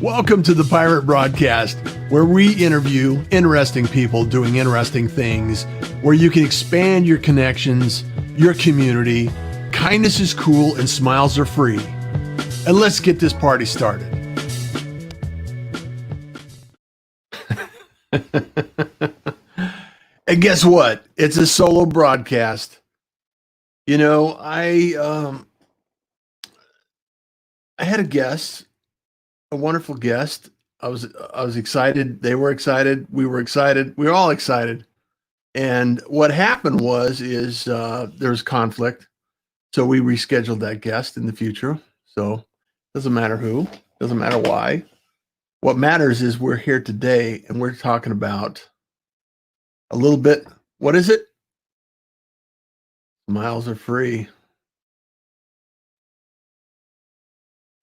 Welcome to the Pirate Broadcast, where we interview interesting people doing interesting things, where you can expand your connections, your community. Kindness is cool and smiles are free. And let's get this party started. And guess what? It's a solo broadcast. You know, I had a guest, a wonderful guest. I was excited. They were excited. We were excited. We were all excited. And what happened is there was conflict. So we rescheduled that guest in the future. So doesn't matter who, doesn't matter why. What matters is we're here today and we're talking about a little bit. What is it? Miles are free.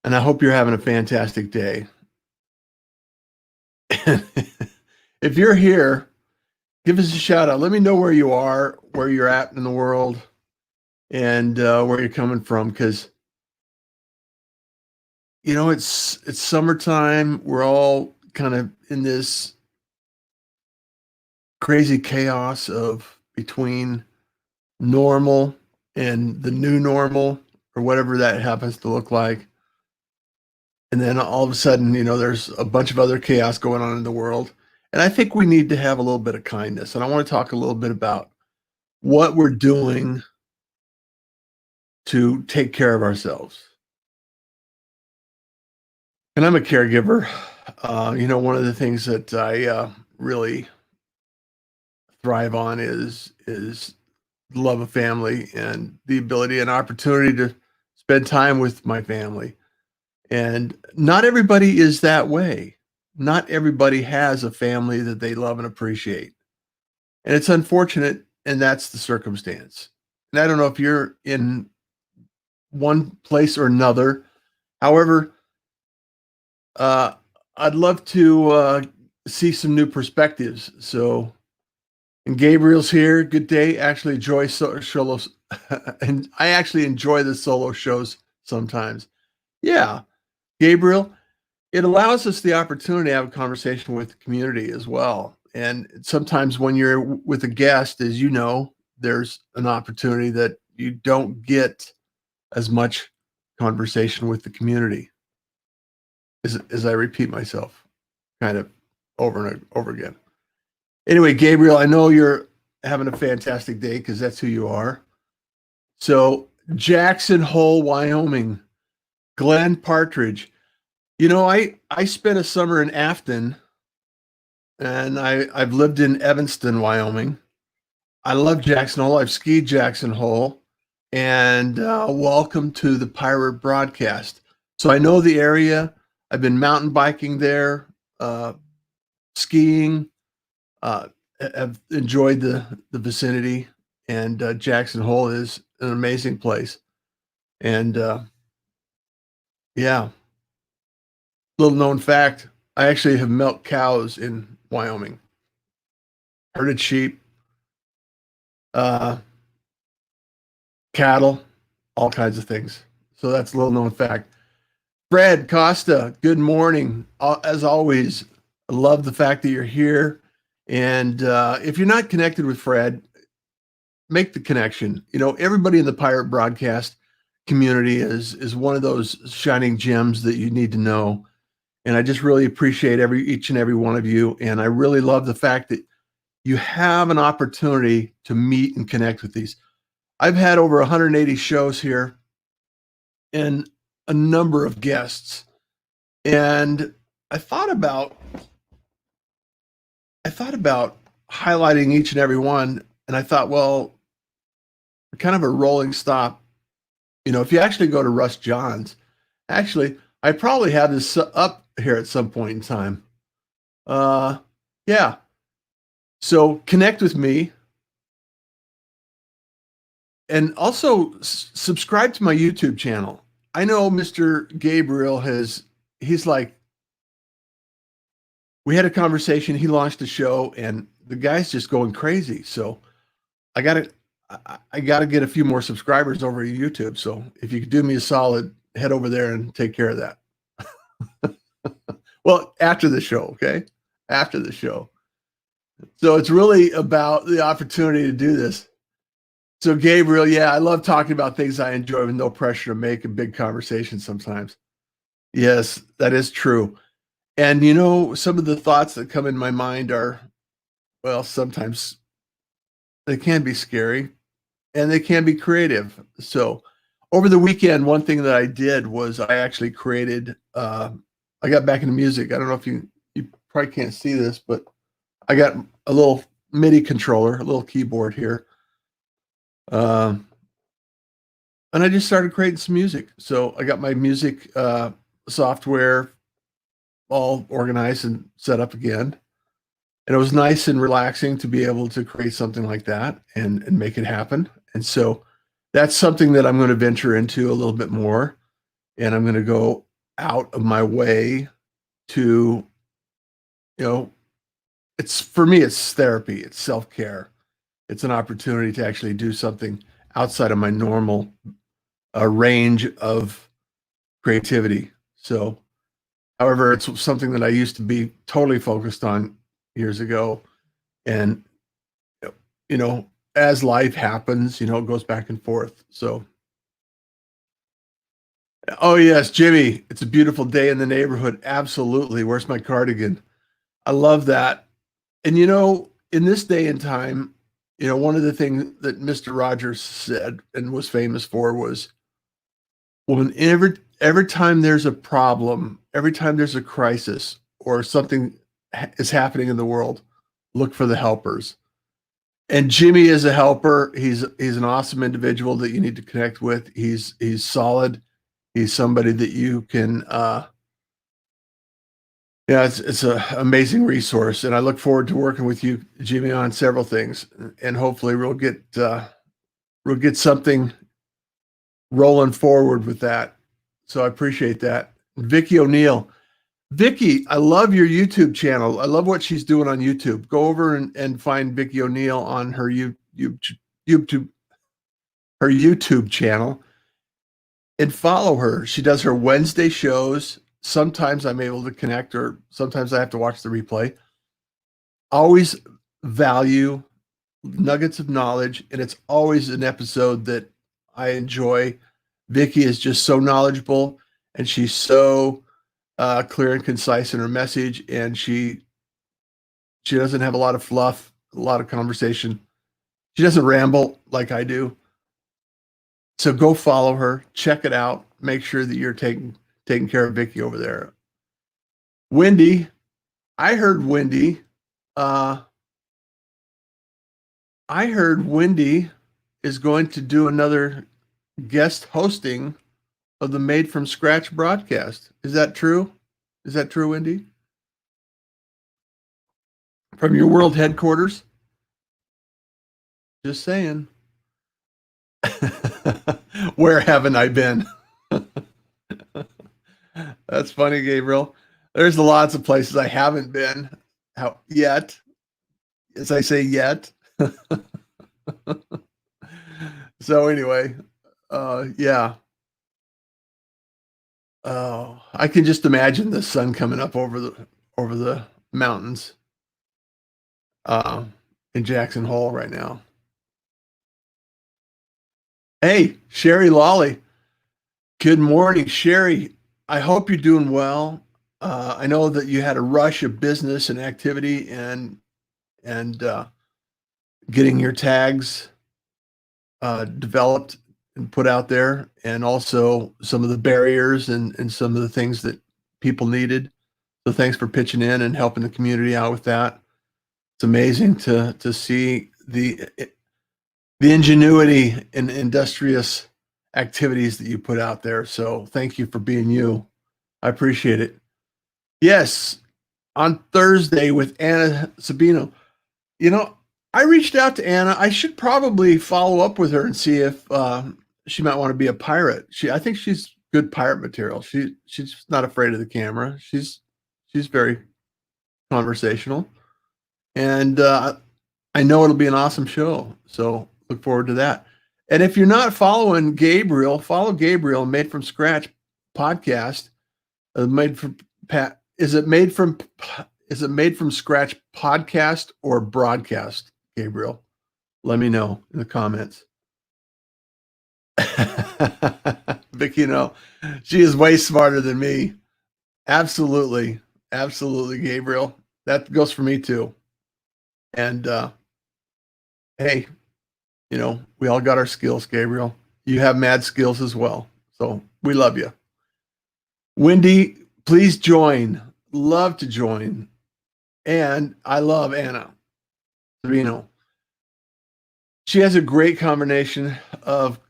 And I hope you're having a fantastic day. If you're here, give us a shout out. Let me know where you are, where you're at in the world, and where you're coming from. Because, you know, it's summertime. We're all kind of in this crazy chaos of between normal and the new normal, or whatever that happens to look like. And then all of a sudden, you know, there's a bunch of other chaos going on in the world. And I think we need to have a little bit of kindness. And I want to talk a little bit about what we're doing to take care of ourselves. And I'm a caregiver. You know, one of the things that I really thrive on is love of family and the ability and opportunity to spend time with my family. And not everybody is that way. Not everybody has a family that they love and appreciate. And it's unfortunate, and that's the circumstance. And I don't know if you're in one place or another. However, I'd love to see some new perspectives. So, and Gabriel's here. Good day. Actually enjoy solos. And I actually enjoy the solo shows sometimes. Yeah. Gabriel, it allows us the opportunity to have a conversation with the community as well. And sometimes when you're with a guest, as you know, there's an opportunity that you don't get as much conversation with the community. As I repeat myself kind of over and over again. Anyway, Gabriel, I know you're having a fantastic day because that's who you are. So Jackson Hole, Wyoming. Glenn Partridge. You know, I spent a summer in Afton, and I've lived in Evanston, Wyoming. I love Jackson Hole. I've skied Jackson Hole, and welcome to the Pirate Broadcast. So I know the area. I've been mountain biking there, skiing. Have enjoyed the vicinity, and Jackson Hole is an amazing place. And yeah. Little known fact, I actually have milked cows in Wyoming. Herded sheep, cattle, all kinds of things. So that's a little known fact. Fred Costa, good morning. As always, I love the fact that you're here. And if you're not connected with Fred, make the connection. You know, everybody in the Pirate Broadcast community is one of those shining gems that you need to know. And I just really appreciate each and every one of you. And I really love the fact that you have an opportunity to meet and connect with these. I've had over 180 shows here and a number of guests. And I thought about highlighting each and every one. And I thought, well, kind of a rolling stop. You know, if you actually go to Russ Johns, actually, I probably have this up here at some point in time. Yeah. So connect with me. And also subscribe to my YouTube channel. I know Mr. Gabriel he's like, we had a conversation, he launched a show, and the guy's just going crazy. So I gotta get a few more subscribers over at YouTube. So if you could do me a solid, head over there and take care of that. Well, after the show, okay? After the show. So it's really about the opportunity to do this. So Gabriel, yeah, I love talking about things I enjoy with no pressure to make a big conversation sometimes. Yes, that is true. And some of the thoughts that come in my mind are, well, sometimes they can be scary and they can be creative. So over the weekend, one thing that I did was I actually created, I got back into music. I don't know if you probably can't see this, but I got a little MIDI controller, a little keyboard here. And I just started creating some music. So I got my music software all organized and set up again. And it was nice and relaxing to be able to create something like that and make it happen. And so that's something that I'm going to venture into a little bit more. And I'm going to go out of my way to, it's for me, it's therapy, it's self-care. It's an opportunity to actually do something outside of my normal range of creativity. So, however, it's something that I used to be totally focused on years ago. And, as life happens, it goes back and forth. So, oh, yes, Jimmy, it's a beautiful day in the neighborhood. Absolutely. Where's my cardigan? I love that. And, in this day and time, one of the things that Mr. Rogers said and was famous for was, well, every time there's a problem, every time there's a crisis or something is happening in the world, look for the helpers. And Jimmy is a helper. He's an awesome individual that you need to connect with. He's solid. He's somebody that you can it's an amazing resource. And I look forward to working with you, Jimmy, on several things. And hopefully we'll get something rolling forward with that. So I appreciate that. Vicki O'Neill. Vicki, I love your YouTube channel. I love what she's doing on YouTube. Go over and find Vicki O'Neill on her YouTube channel and follow her. She does her Wednesday shows. Sometimes I'm able to connect, or sometimes I have to watch the replay. Always value nuggets of knowledge, and it's always an episode that I enjoy. Vicki is just so knowledgeable, and she's so clear and concise in her message, and she doesn't have a lot of fluff, a lot of conversation. She doesn't ramble like I do. So go follow her, check it out, make sure that you're taking care of Vicki over there. Wendy, I heard Wendy is going to do another guest hosting of the Made from Scratch broadcast. Is that true? Is that true, Wendy? From your world headquarters? Just saying. Where haven't I been? That's funny, Gabriel. There's lots of places I haven't been yet. As I say, yet. So anyway, yeah. Oh, I can just imagine the sun coming up over the mountains in Jackson Hole right now. Hey, Sherry Lawley. Good morning, Sherry. I hope you're doing well. I know that you had a rush of business and activity and getting your tags developed and put out there, and also some of the barriers and some of the things that people needed. So thanks for pitching in and helping the community out with that. It's amazing to see the ingenuity and industrious activities that you put out there. So thank you for being you. I appreciate it. Yes, on Thursday with Anna Sabino. I reached out to Anna. I should probably follow up with her and see if she might want to be a pirate. I think she's good pirate material. She's not afraid of the camera. She's very conversational, and I know it'll be an awesome show. So look forward to that. And if you're not following Gabriel, follow Gabriel, Made from Scratch podcast. Made from is it made from scratch podcast or broadcast, Gabriel? Let me know in the comments. Vicki, she is way smarter than me. Absolutely. Absolutely, Gabriel. That goes for me too. And hey, we all got our skills, Gabriel. You have mad skills as well. So we love you. Wendy, please join. Love to join. And I love Anna Savino. She has a great combination of,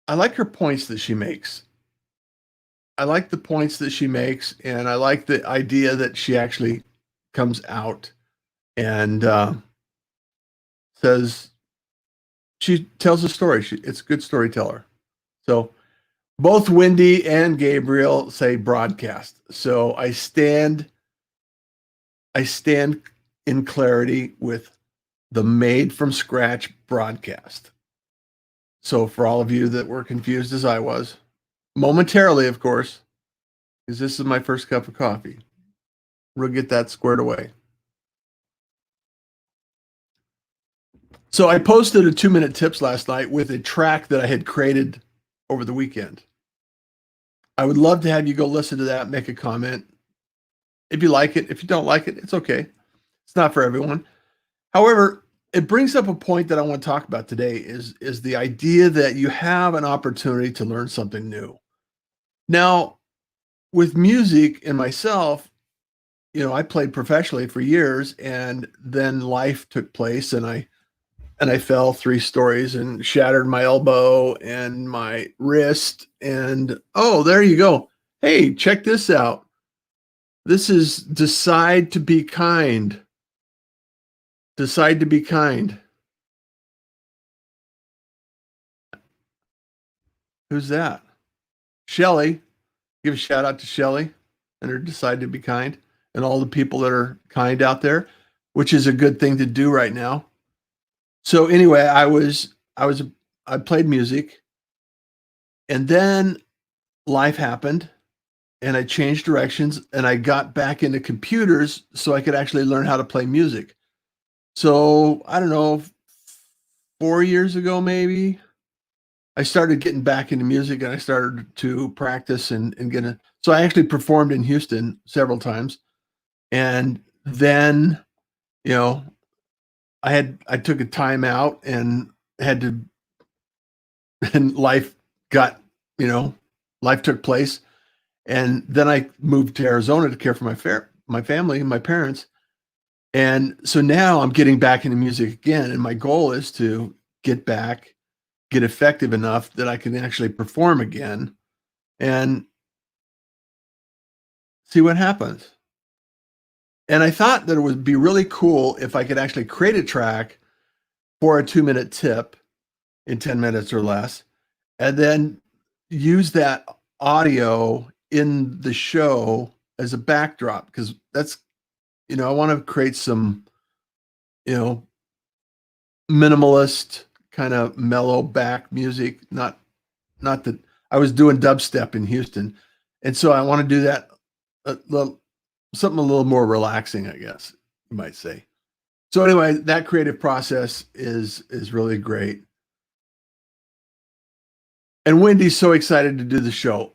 I like her points that she makes. I like the points that she makes, and I like the idea that she actually comes out and says, she tells a story. It's a good storyteller. So both Wendy and Gabriel say broadcast. So I stand in clarity with the made from scratch broadcast. So for all of you that were confused as I was, momentarily, of course, because this is my first cup of coffee, we'll get that squared away. So I posted a 2-minute tips last night with a track that I had created over the weekend. I would love to have you go listen to that, make a comment. If you like it, if you don't like it, it's okay. It's not for everyone. However, it brings up a point that I want to talk about today is the idea that you have an opportunity to learn something new. Now, with music and myself, I played professionally for years, and then life took place, and I fell 3 stories and shattered my elbow and my wrist. And oh, there you go. Hey, check this out. This is Decide to Be Kind. Decide to Be Kind. Who's that? Shelly. Give a shout out to Shelly and her Decide to Be Kind and all the people that are kind out there, which is a good thing to do right now. So anyway, I played music, and then life happened and I changed directions and I got back into computers so I could actually learn how to play music. So I don't know, 4 years ago, maybe, I started getting back into music and I started to practice and get it. So I actually performed in Houston several times. And then, I took a time out and had to, and life got, life took place. And then I moved to Arizona to care for my family and my parents. And so now I'm getting back into music again. And my goal is to get effective enough that I can actually perform again and see what happens. And I thought that it would be really cool if I could actually create a track for a 2-minute tip in 10 minutes or less, and then use that audio in the show as a backdrop, because that's, I want to create some, minimalist kind of mellow back music. Not that I was doing dubstep in Houston. And so I want to do that something a little more relaxing, I guess you might say. So anyway, that creative process is really great. And Wendy's so excited to do the show.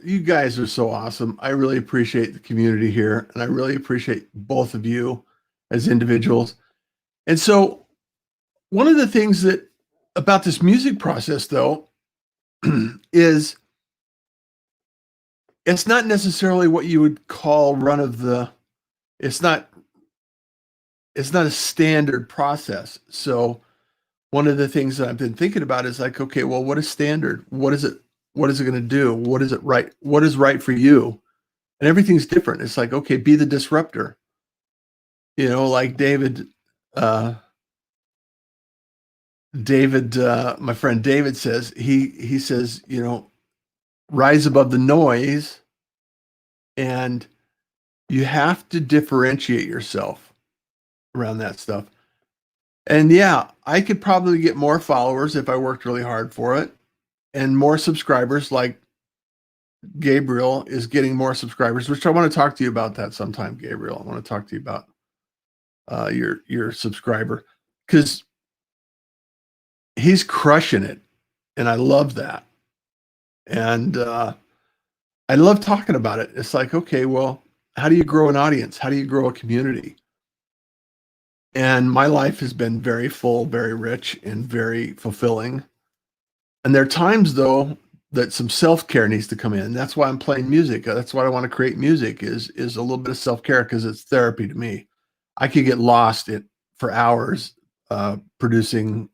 You guys are so awesome. I really appreciate the community here, and I really appreciate both of you as individuals. And so one of the things that about this music process, though, is it's not necessarily what you would call it's not a standard process. So one of the things that I've been thinking about is like, okay, well, what is standard? What is it going to do? What is it right? What is right for you? And everything's different. It's like, okay, be the disruptor. Like David, my friend David says, he says, rise above the noise, and you have to differentiate yourself around that stuff. And yeah, I could probably get more followers if I worked really hard for it, and more subscribers, like Gabriel is getting more subscribers, which I want to talk to you about that sometime, Gabriel. I want to talk to you about your subscriber, because he's crushing it, and I love that. And I love talking about it. It's like, okay, well, how do you grow an audience? How do you grow a community? And my life has been very full, very rich, and very fulfilling. And there are times, though, that some self-care needs to come in. That's why I'm playing music. That's why I want to create music, is a little bit of self-care, because it's therapy to me. I could get lost for hours producing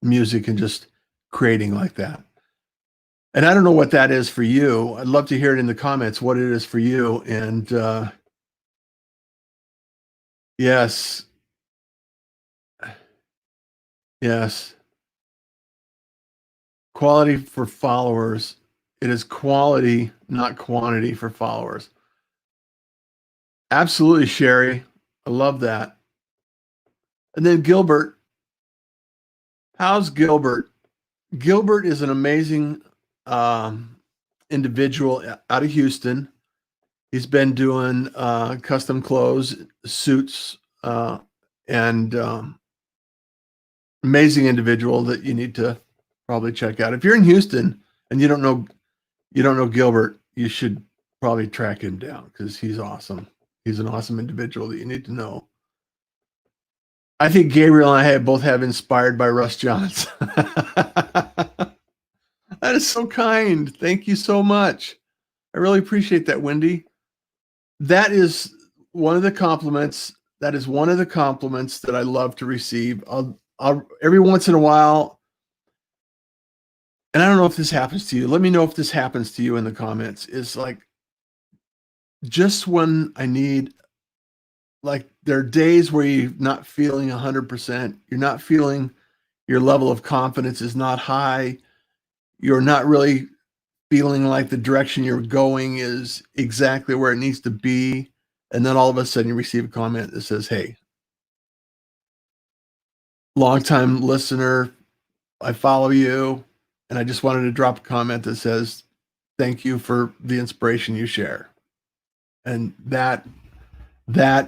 music and just creating like that. And I don't know what that is for you. I'd love to hear it in the comments, what it is for you. And yes, yes. Quality for followers. It is quality, not quantity, for followers. Absolutely, Sherry. I love that. And then Gilbert. How's Gilbert? Gilbert is an amazing individual out of Houston. He's been doing custom clothes, suits, and amazing individual that you need to probably check out. If you're in Houston and you don't know Gilbert, you should probably track him down, because he's awesome. He's an awesome individual that you need to know. I think Gabriel and I both have inspired by Russ Johns. That is so kind. Thank you so much. I really appreciate that, Wendy. That is one of the compliments. That is one of the compliments that I love to receive. I'll every once in a while, and I don't know if this happens to you. Let me know if this happens to you in the comments. Is like, just when I need, like, there are days where you're not feeling 100%. You're not feeling, your level of confidence is not high. You're not really feeling like the direction you're going is exactly where it needs to be. And then all of a sudden you receive a comment that says, hey, longtime listener, I follow you, and I just wanted to drop a comment that says, thank you for the inspiration you share. And that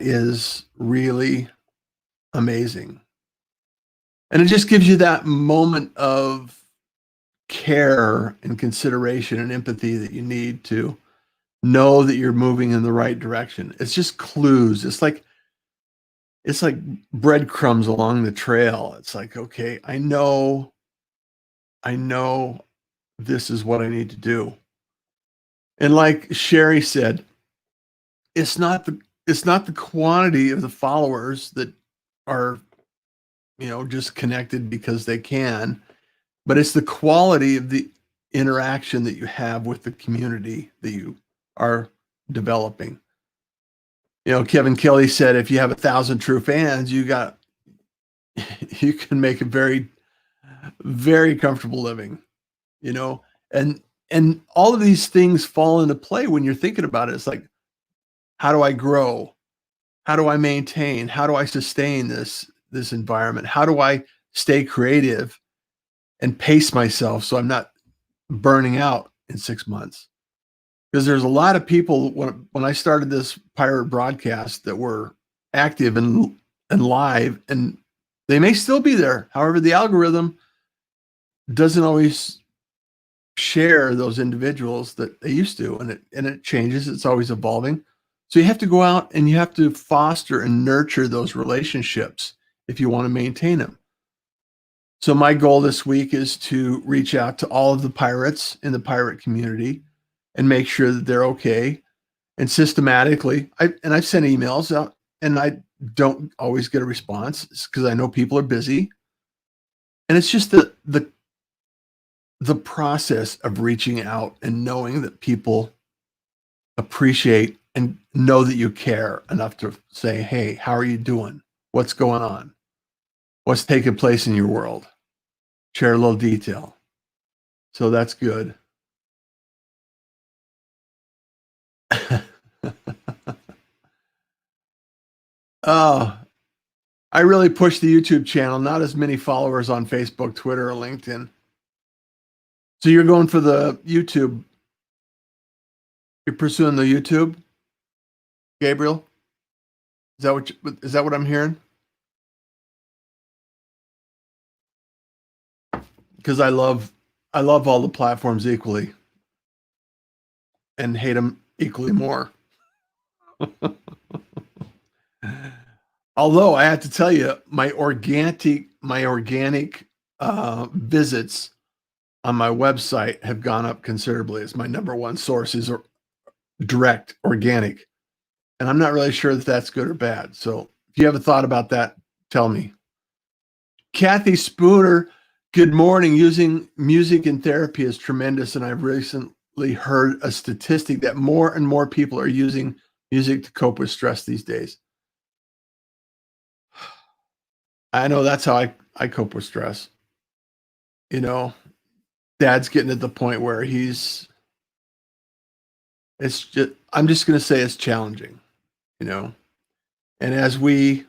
is really amazing. And it just gives you that moment of care and consideration and empathy that you need to know that you're moving in the right direction. It's just clues. It's like breadcrumbs along the trail. It's like, okay, I know this is what I need to do. And like Sherry said, it's not the quantity of the followers that are, just connected because they can, but it's the quality of the interaction that you have with the community that you are developing. Kevin Kelly said, if you have 1,000 true fans, you can make a very, very comfortable living, and all of these things fall into play when you're thinking about it. It's like, how do I grow? How do I maintain? How do I sustain this environment? How do I stay creative and pace myself so I'm not burning out in 6 months? Because there's a lot of people, when I started this pirate broadcast, that were active and live, and they may still be there. However, the algorithm doesn't always share those individuals that they used to, and it changes. It's always evolving. So you have to go out and you have to foster and nurture those relationships if you want to maintain them. So my goal this week is to reach out to all of the pirates in the pirate community and make sure that they're okay. And systematically, I've sent emails out, and I don't always get a response because I know people are busy. And it's just the process of reaching out and knowing that people appreciate and know that you care enough to say, hey, how are you doing? What's going on? What's taking place in your world? Share a little detail. So that's good. Oh, I really push the YouTube channel, not as many followers on Facebook, Twitter, or LinkedIn. So you're going for the YouTube You're pursuing the YouTube, Gabriel? Is that what I'm hearing? Because I love all the platforms equally and hate them equally more. Although I have to tell you, my organic visits on my website have gone up considerably. It's my number one source is direct organic, and I'm not really sure that that's good or bad. So if you have a thought about that, tell me. Cathi Spooner, good morning. Using music in therapy is tremendous, and I've recently heard a statistic that more and more people are using music to cope with stress these days. I know that's how I cope with stress. You know, Dad's getting at the point where I'm just going to say it's challenging, you know. And as we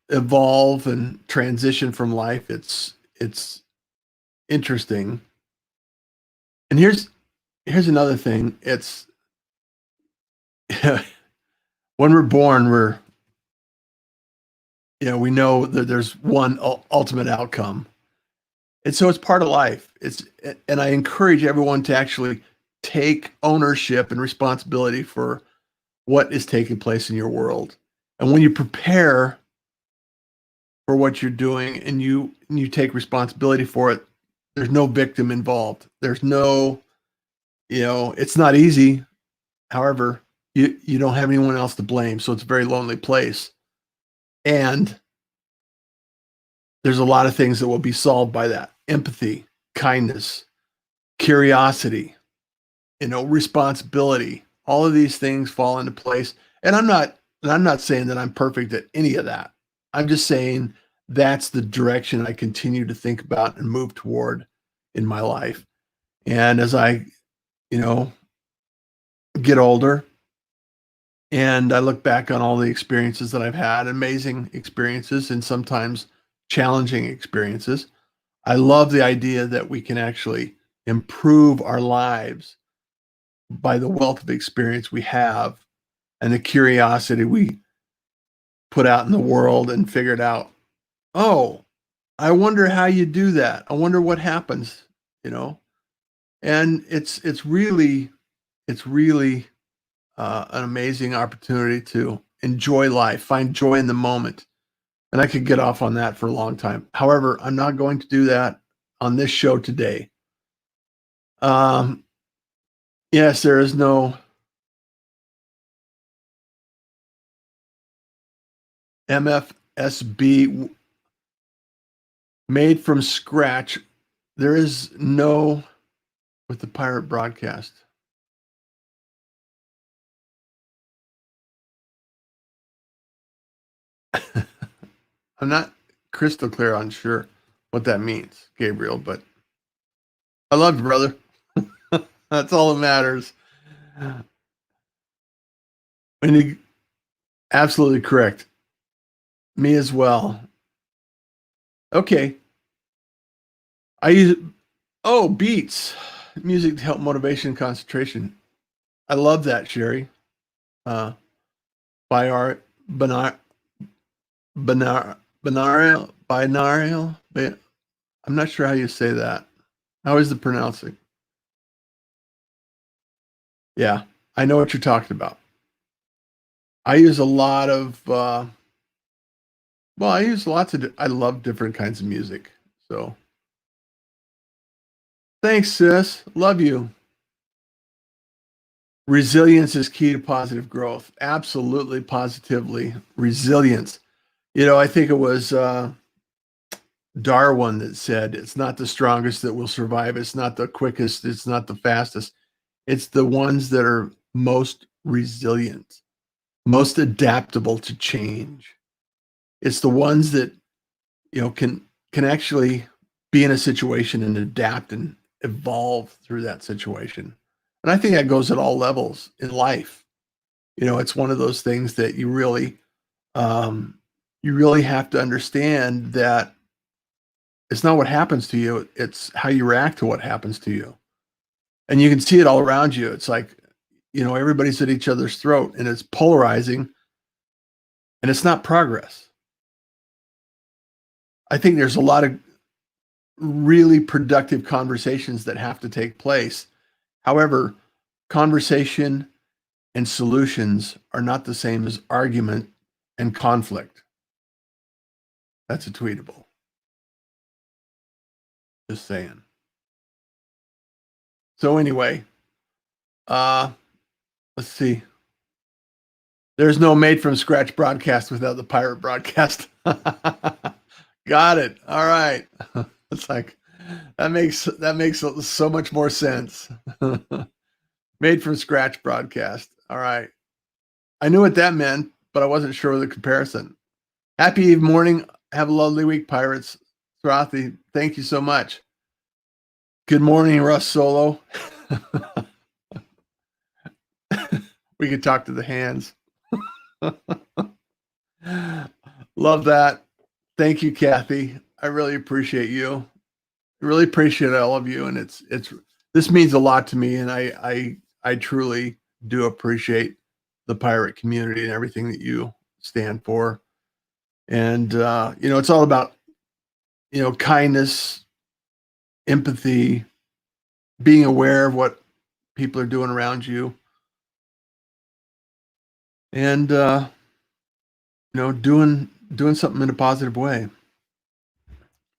evolve and transition from life, it's interesting. And here's another thing. It's when we're born, we know that there's one ultimate outcome. And so it's part of life. And I encourage everyone to actually take ownership and responsibility for what is taking place in your world. And when you prepare for what you're doing and you take responsibility for it, there's no victim involved. There's no, it's not easy. However, you don't have anyone else to blame. So it's a very lonely place. And there's a lot of things that will be solved by that. Empathy, kindness, curiosity, responsibility. All of these things fall into place. And I'm not saying that I'm perfect at any of that. I'm just saying that's the direction I continue to think about and move toward in my life. And as I, get older and I look back on all the experiences that I've had, amazing experiences and sometimes challenging experiences, I love the idea that we can actually improve our lives by the wealth of experience we have and the curiosity we put out in the world and figured out, oh, I wonder how you do that. I wonder what happens, And it's really an amazing opportunity to enjoy life, find joy in the moment. And I could get off on that for a long time. However, I'm not going to do that on this show today. Yes, there is no MFSB made from scratch. There is no with the pirate broadcast. I'm not crystal clear on sure what that means, Gabriel, but I love you, brother. That's all that matters. And you absolutely correct. Me as well. Okay. I use beats. Music to help motivation and concentration. I love that, Sherry. By our binarial. I'm not sure how you say that. How is the pronouncing? Yeah, I know what you're talking about. I use a lot of, I love different kinds of music. So thanks, sis. Love you. Resilience is key to positive growth. Absolutely, positively. Resilience. I think it was Darwin that said, it's not the strongest that will survive. It's not the quickest. It's not the fastest. It's the ones that are most resilient, most adaptable to change. It's the ones that, can actually be in a situation and adapt and evolve through that situation. And I think that goes at all levels in life. It's one of those things that you really have to understand that it's not what happens to you, it's how you react to what happens to you. And you can see it all around you. It's like, everybody's at each other's throat, and it's polarizing, and it's not progress. I think there's a lot of really productive conversations that have to take place. However, conversation and solutions are not the same as argument and conflict. That's a tweetable. Just saying. So anyway, let's see. There's no made from scratch broadcast without the pirate broadcast. Got it. All right. It's like that makes so much more sense. Made from scratch broadcast. All right. I knew what that meant, but I wasn't sure of the comparison. Happy morning. Have a lovely week, pirates. Srathy, thank you so much. Good morning, Russ Solo. We could talk to the hands. Love that. Thank you, Cathi. I really appreciate you. I really appreciate all of you, and this means a lot to me, and I truly do appreciate the pirate community and everything that you stand for. And it's all about kindness, empathy, being aware of what people are doing around you, and doing something in a positive way.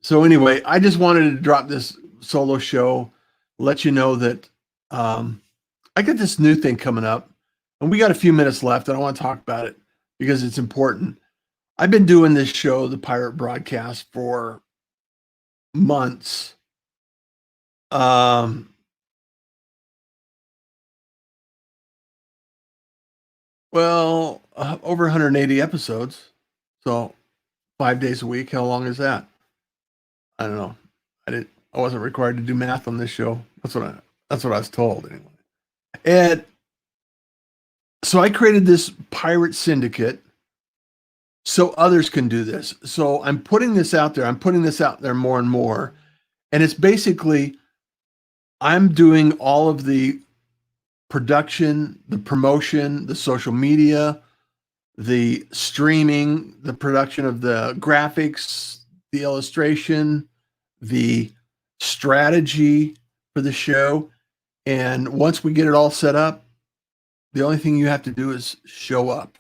So anyway, I just wanted to drop this solo show, let you know that I got this new thing coming up, and we got a few minutes left, and I want to talk about it because it's important. I've been doing this show, the Pirate Broadcast, for months. Over 180 episodes. So 5 days a week. How long is that? I don't know. I wasn't required to do math on this show. That's what I was told anyway. And so I created this pirate syndicate so others can do this. So I'm putting this out there. I'm putting this out there more and more. And it's basically, I'm doing all of the production, the promotion, the social media, the streaming, the production of the graphics, the illustration, the strategy for the show. And once we get it all set up, the only thing you have to do is show up.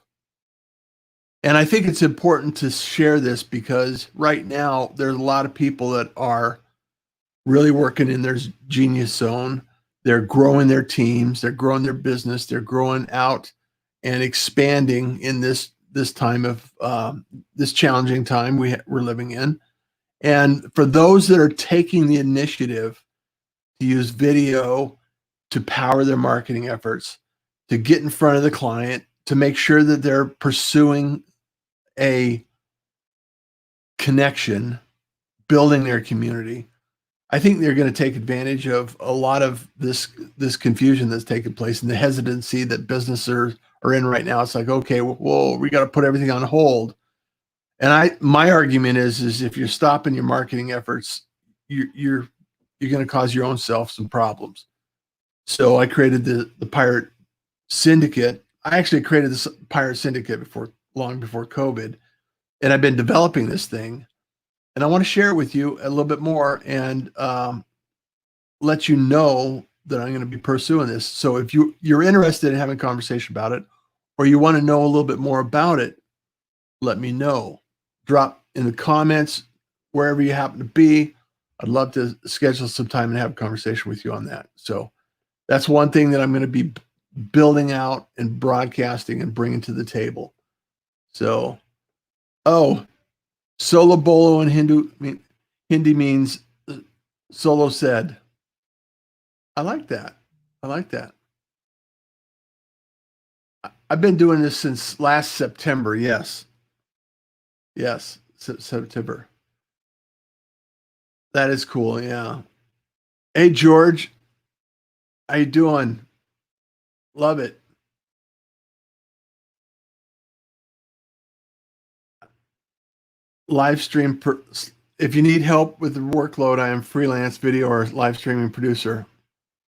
And I think it's important to share this because right now there's a lot of people that are really working in their genius zone. They're growing their teams, they're growing their business, they're growing out and expanding in this time of this challenging time we're living in. And for those that are taking the initiative to use video to power their marketing efforts, to get in front of the client, to make sure that they're pursuing a connection, building their community, I think they're going to take advantage of a lot of this confusion that's taking place and the hesitancy that businesses are in right now. It's like, okay, well, we got to put everything on hold. And my argument is if you're stopping your marketing efforts, you're going to cause your own self some problems. So I created the Pirate Syndicate. I actually created this Pirate Syndicate long before COVID, and I've been developing this thing. And I want to share it with you a little bit more and let you know that I'm going to be pursuing this. So if you're interested in having a conversation about it, or you want to know a little bit more about it, let me know. Drop in the comments wherever you happen to be. I'd love to schedule some time and have a conversation with you on that. So that's one thing that I'm going to be building out and broadcasting and bringing to the table. So, Solo Bolo in Hindi means solo said. I like that. I've been doing this since last September. Yes, September. That is cool. Yeah. Hey, George. How you doing? Love it. Live stream. If you need help with the workload, I am freelance video or live streaming producer.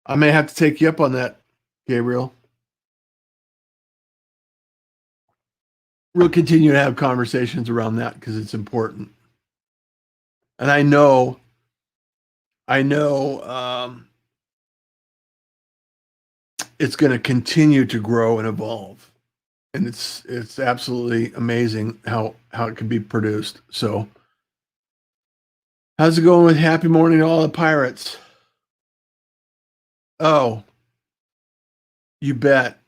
I may have to take you up on that, Gabriel. We'll continue to have conversations around that because it's important. And I know, it's going to continue to grow and evolve, and it's absolutely amazing how it can be produced. So, how's it going with Happy Morning to all the pirates? Oh, you bet.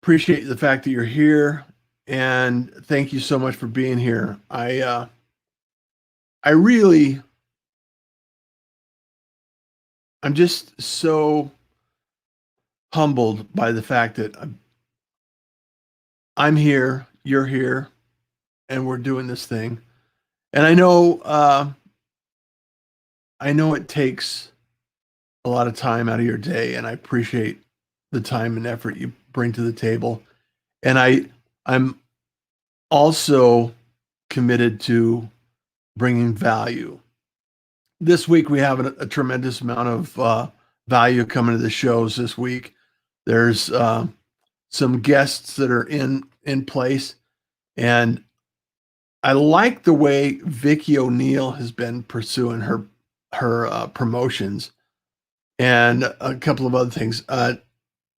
Appreciate the fact that you're here, and thank you so much for being here. I really, I'm just so humbled by the fact that I'm here, you're here, and we're doing this thing. And I know it takes a lot of time out of your day, and I appreciate the time and effort you bring to the table. And I'm also committed to bringing value. This week we have a tremendous amount of value coming to the shows this week. There's some guests that are in place, and I like the way Vicki O'Neill has been pursuing her promotions and a couple of other things.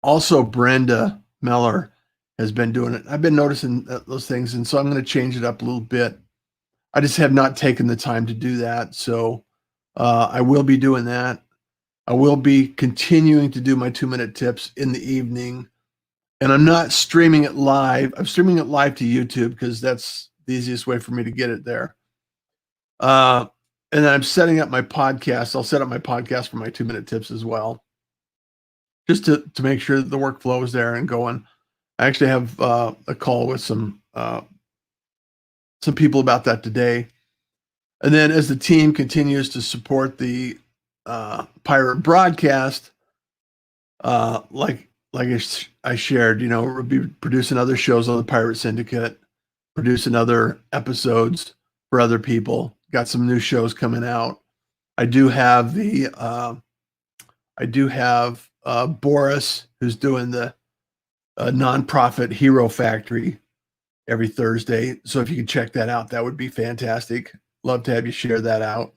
Also, Brenda Miller has been doing it. I've been noticing those things, and so I'm going to change it up a little bit. I just have not taken the time to do that, so I will be doing that. I will be continuing to do my 2-minute tips in the evening, and I'm not streaming it live. I'm streaming it live to YouTube because that's the easiest way for me to get it there. And then I'm setting up my podcast. I'll set up my podcast for my 2-minute tips as well, just to make sure that the workflow is there and going. I actually have a call with some people about that today. And then as the team continues to support the pirate broadcast, like I shared, we'll be producing other shows on the Pirate Syndicate, producing other episodes for other people. Got some new shows coming out. I do have Boris, who's doing the nonprofit Hero Factory every Thursday. So if you could check that out, that would be fantastic. Love to have you share that out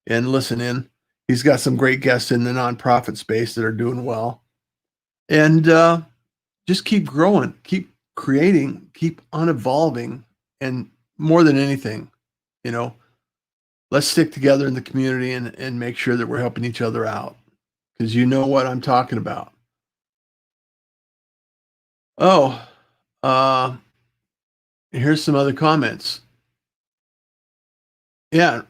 and listen in. He's got some great guests in the nonprofit space that are doing well. And just keep growing, keep creating, keep on evolving. And more than anything, let's stick together in the community and make sure that we're helping each other out, because you know what I'm talking about. Oh, here's some other comments. Yeah,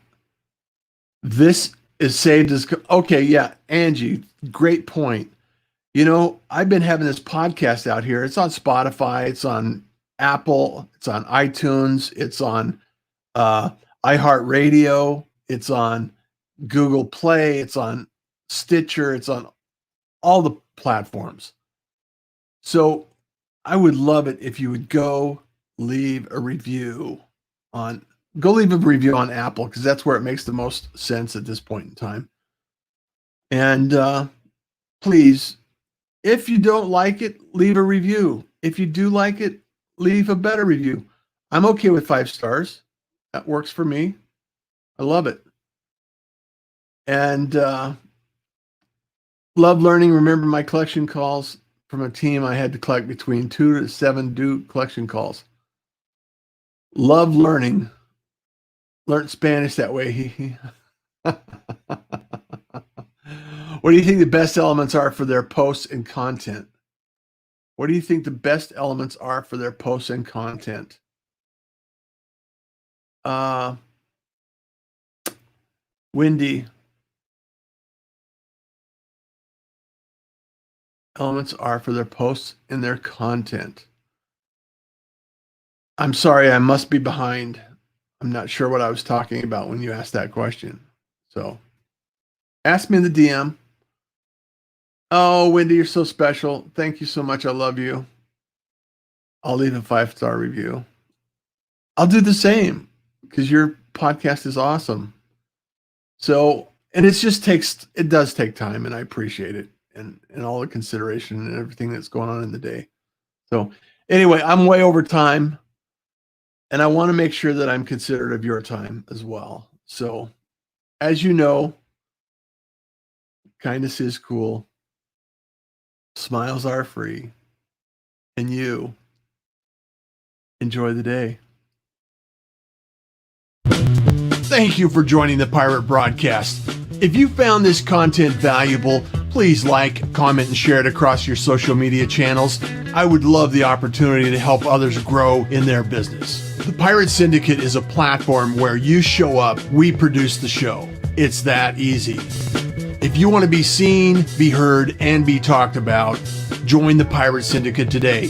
this is saved as okay. Yeah, Angie, great point. I've been having this podcast out here. It's on Spotify. It's on Apple. It's on iTunes. It's on iHeartRadio. It's on Google Play. It's on Stitcher. It's on all the platforms. So I would love it if you would go leave a review on Apple, because that's where it makes the most sense at this point in time. And please, if you don't like it, leave a review. If you do like it, leave a better review. I'm okay with 5 stars. That works for me. I love it. And love learning. Remember my collection calls from a team. I had to collect between 2 to 7 due collection calls. Love learning. Learned Spanish that way. What do you think the best elements are for their posts and content? What do you think the best elements are for their posts and content? Wendy. Elements are for their posts and their content. I'm sorry, I must be behind. I'm not sure what I was talking about when you asked that question. So ask me in the DM. Oh, Wendy, you're so special. Thank you so much. I love you. I'll leave a 5-star review. I'll do the same because your podcast is awesome. So And it does take time, and I appreciate it, and all the consideration and everything that's going on in the day. So anyway, I'm way over time, and I want to make sure that I'm considerate of your time as well. So as you know, kindness is cool. Smiles are free. And you enjoy the day. Thank you for joining the Pirate Broadcast. If you found this content valuable, please like, comment, and share it across your social media channels. I would love the opportunity to help others grow in their business. The Pirate Syndicate is a platform where you show up, we produce the show. It's that easy. If you want to be seen, be heard, and be talked about, join the Pirate Syndicate today.